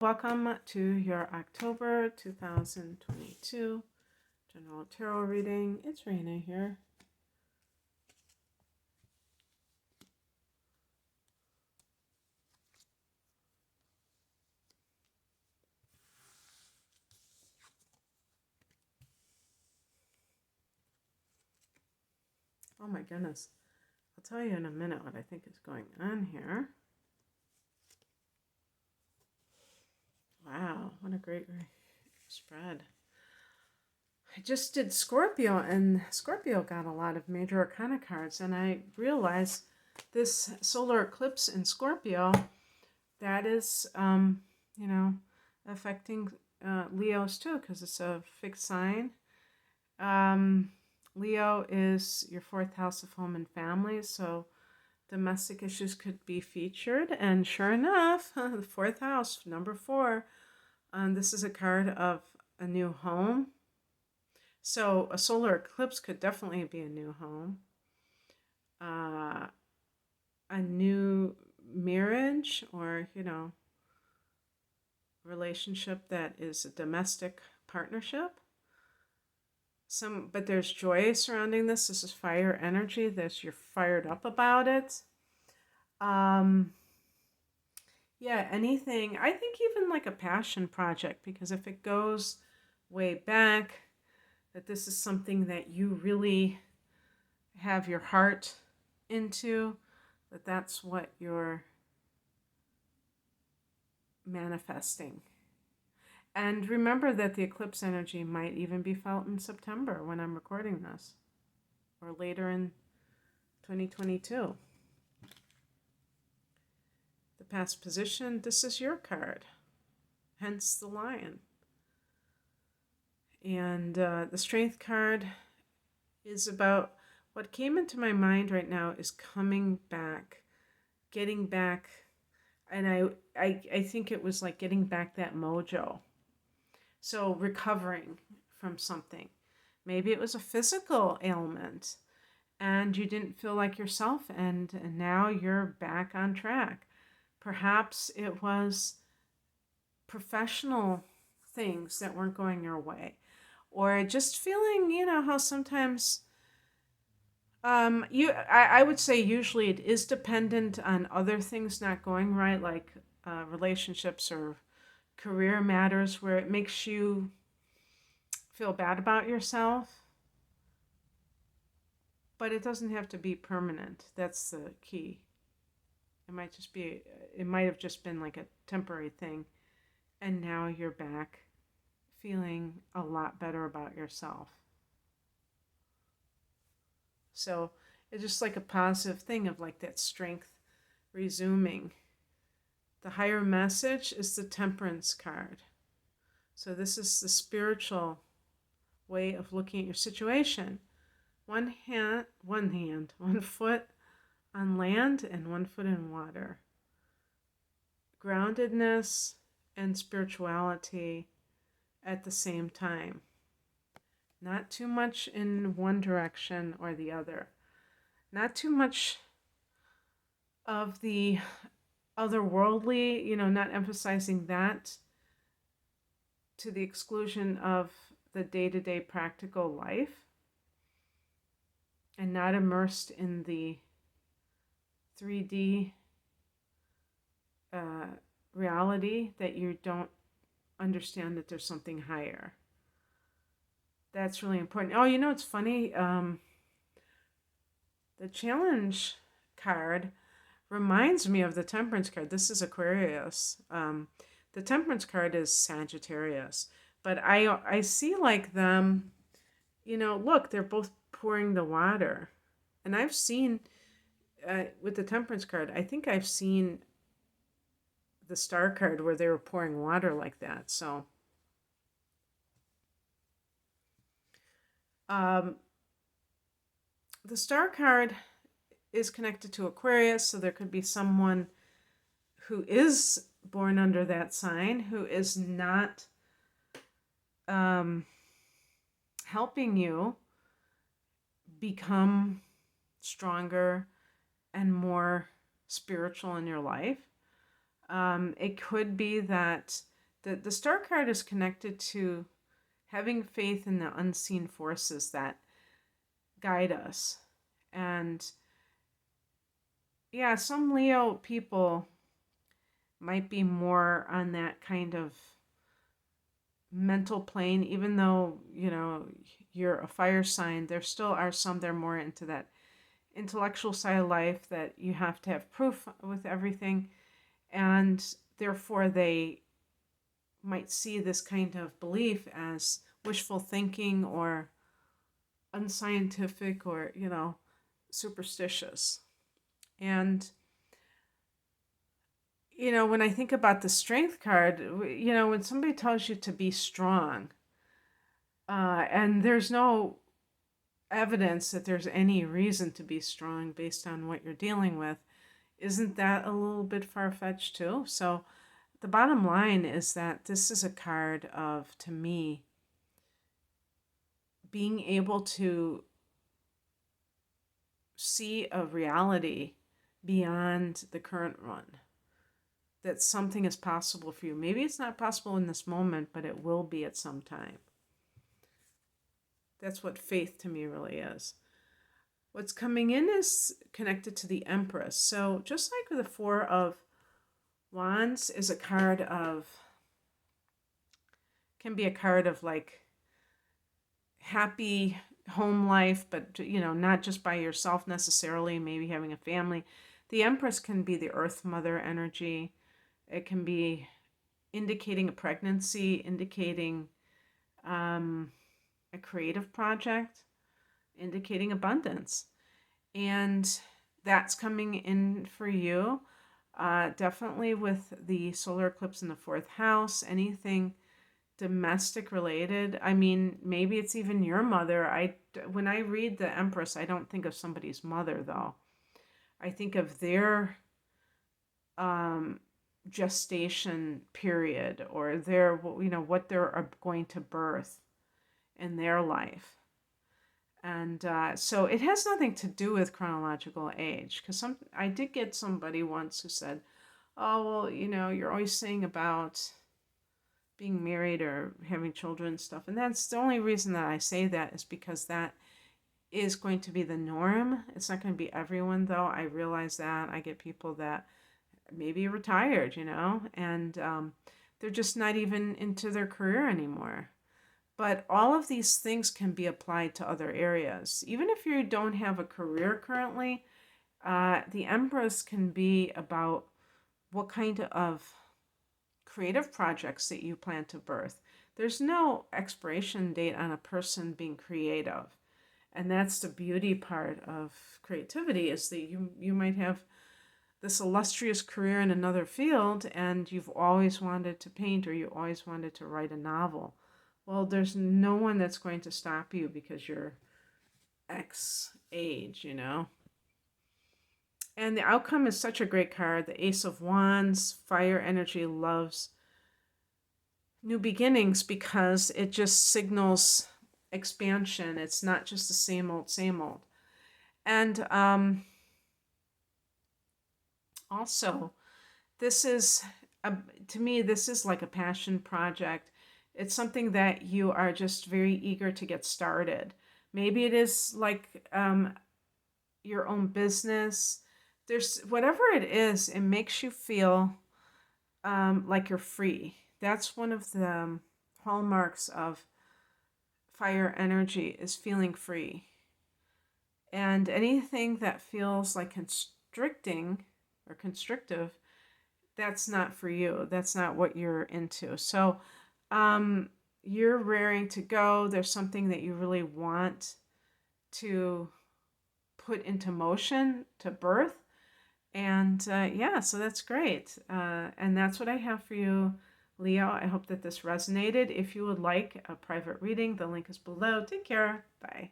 Welcome to your October 2022 General Tarot reading. It's Raina here. Oh my goodness. I'll tell you in a minute what I think is going on here. Wow, what a great spread. I just did Scorpio, and Scorpio got a lot of major arcana cards, and I realized this solar eclipse in Scorpio, that is, affecting Leos too, because it's a fixed sign. Leo is your fourth house of home and family, so domestic issues could be featured. And sure enough, the fourth house, number 4, this is a card of a new home. So a solar eclipse could definitely be a new home, a new marriage, or, relationship that is a domestic partnership. But there's joy surrounding this. This is fire energy. You're fired up about it. Anything. I think even like a passion project, because if it goes way back, that this is something that you really have your heart into, that's what you're manifesting. And remember that the eclipse energy might even be felt in September when I'm recording this, or later in 2022. The past position, this is your card, hence the lion. And the strength card is about what came into my mind right now is coming back, getting back. And I think it was like getting back that mojo. So recovering from something. Maybe it was a physical ailment and you didn't feel like yourself, and now you're back on track. Perhaps it was professional things that weren't going your way, or just feeling, how sometimes I would say usually it is dependent on other things not going right, like relationships or career matters, where it makes you feel bad about yourself. But it doesn't have to be permanent. That's the key. It might have just been like a temporary thing, and now you're back feeling a lot better about yourself. So it's just like a positive thing of like that strength resuming. The higher message is the Temperance card. So this is the spiritual way of looking at your situation. One foot on land and 1 foot in water. Groundedness and spirituality at the same time. Not too much in one direction or the other. Not too much of the otherworldly, not emphasizing that to the exclusion of the day-to-day practical life, and not immersed in the 3D reality that you don't understand that there's something higher. That's really important. Oh, it's funny. The challenge card reminds me of the Temperance card. This is Aquarius. The Temperance card is Sagittarius. But I see like them, look, they're both pouring the water. And I've seen, with the Temperance card, I think I've seen the Star card where they were pouring water like that. So the Star card is connected to Aquarius, so there could be someone who is born under that sign who is not helping you become stronger and more spiritual in your life. It could be that The Star card is connected to having faith in the unseen forces that guide us. And yeah, some Leo people might be more on that kind of mental plane, even though, you're a fire sign, there still are some that are more into that intellectual side of life that you have to have proof with everything. And therefore, they might see this kind of belief as wishful thinking or unscientific or, superstitious. And, when I think about the strength card, when somebody tells you to be strong, and there's no evidence that there's any reason to be strong based on what you're dealing with, isn't that a little bit far-fetched too? So the bottom line is that this is a card of, to me, being able to see a reality beyond the current one. That something is possible for you. Maybe it's not possible in this moment, but it will be at some time. That's what faith to me really is. What's coming in is connected to the Empress. So just like the Four of Wands is a card of, can be a card of like happy home life, but not just by yourself necessarily, maybe having a family. The Empress can be the Earth Mother energy. It can be indicating a pregnancy, indicating a creative project, indicating abundance. And that's coming in for you. Definitely with the solar eclipse in the 4th house, anything domestic related. I mean, maybe it's even your mother. When I read the Empress, I don't think of somebody's mother though. I think of their gestation period, or their, what they're going to birth in their life. And so it has nothing to do with chronological age, because I did get somebody once who said, oh, well, you're always saying about being married or having children and stuff. And that's the only reason that I say that, is because that is going to be the norm. It's not going to be everyone, though. I realize that. I get people that maybe retired, and they're just not even into their career anymore. But all of these things can be applied to other areas. Even if you don't have a career currently, the Empress can be about what kind of creative projects that you plan to birth. There's no expiration date on a person being creative. And that's the beauty part of creativity, is that you might have this illustrious career in another field and you've always wanted to paint, or you always wanted to write a novel. Well, there's no one that's going to stop you because you're X age, And the outcome is such a great card. The Ace of Wands, fire energy, loves new beginnings because it just signals expansion. It's not just the same old, same old. And also, this is, to me, this is like a passion project. It's something that you are just very eager to get started. Maybe it is like your own business. There's whatever it is, it makes you feel like you're free. That's one of the hallmarks of fire energy, is feeling free. And anything that feels like constricting or constrictive, that's not for you. That's not what you're into. So you're raring to go. There's something that you really want to put into motion, to birth. And yeah, so that's great. And that's what I have for you, Leo. I hope that this resonated. If you would like a private reading, the link is below. Take care. Bye.